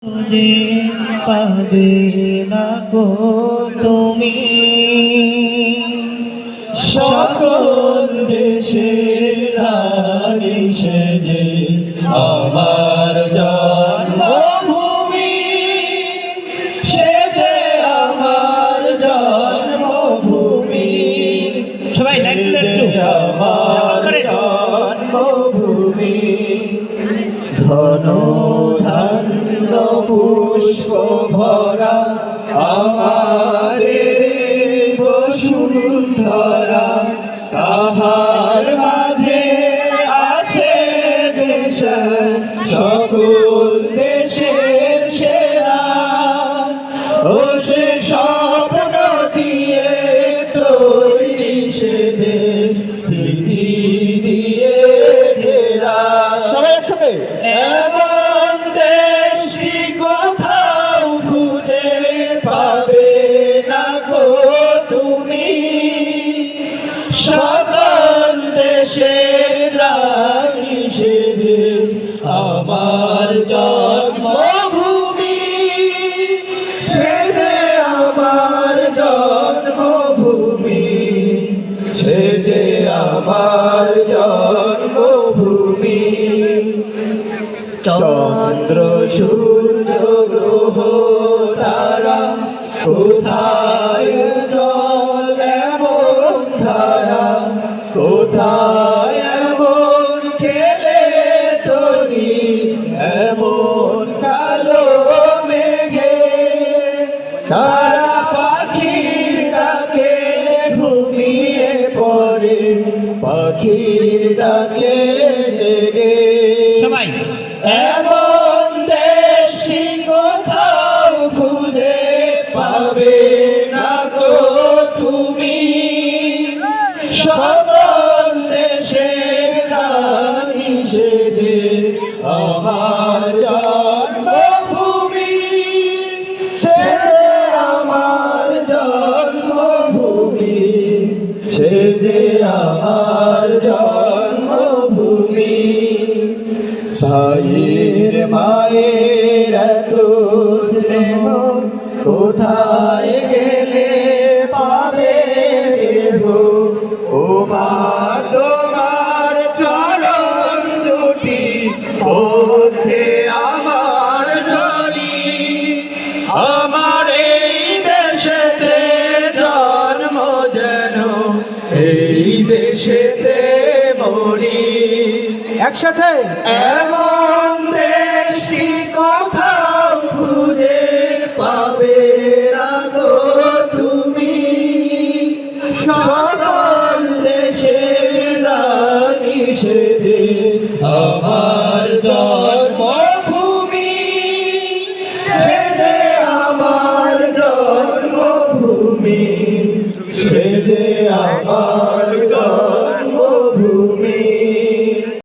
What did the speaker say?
যে পাবে না গো তুমি সকল দেশের রানী সেজে আমার জন্মভূমি সেজে আমার জন্মভূমি সবাই একটু আমার জন্মভূমি ধন ধান্য পুষ্প ভরা আমার বসুন্ধরা তাহার মাঝে আছে দেশ সকল দেশের সেরা ও সে স্বপ্ন দিয়ে তৈরি সে দেশ স্মৃতি দিয়ে ঘেরা সবাই একসাথে এমন দেশ কি কোথাও খুঁজে পাবে না গো তুমি সকল দেশের রানী সেজে আমার জন্মভূমি সেজে আমার জন্মভূমি সেজে আমার জন্মভূমি চন্দ্র সূর্য গ্রহ তারা কোথায় জল এমন ধারা কোথায় এমন খেলে তরি এমন কালো মেঘে তারা পাখির ডাকে ঘুমিয়ে পড়ে পাখির ডাকে জেগে সবাই এমন দেশ কোথাও খুঁজে পাবে না গো তুমি সকল দেশের রানী সেজে আমার জন্মভূমি সেজে আমার জন্মভূমি সেজে আমার জন্মভূমি ভাইয়ের মায়ের এত স্নেহ কোথায় গেলে পাবে গো ও মা তোমার চরণ দুটি ওঠে আমার ধরি আমার এই দেশেতে জন্ম যেন এই দেশেতে মরি একসাথে এমন দেশ কোথাও খুঁজে পাবে না গো তুমি সকল দেশের রানী সেজে আমার জন্মভূমি সেজে আমার জন্মভূমি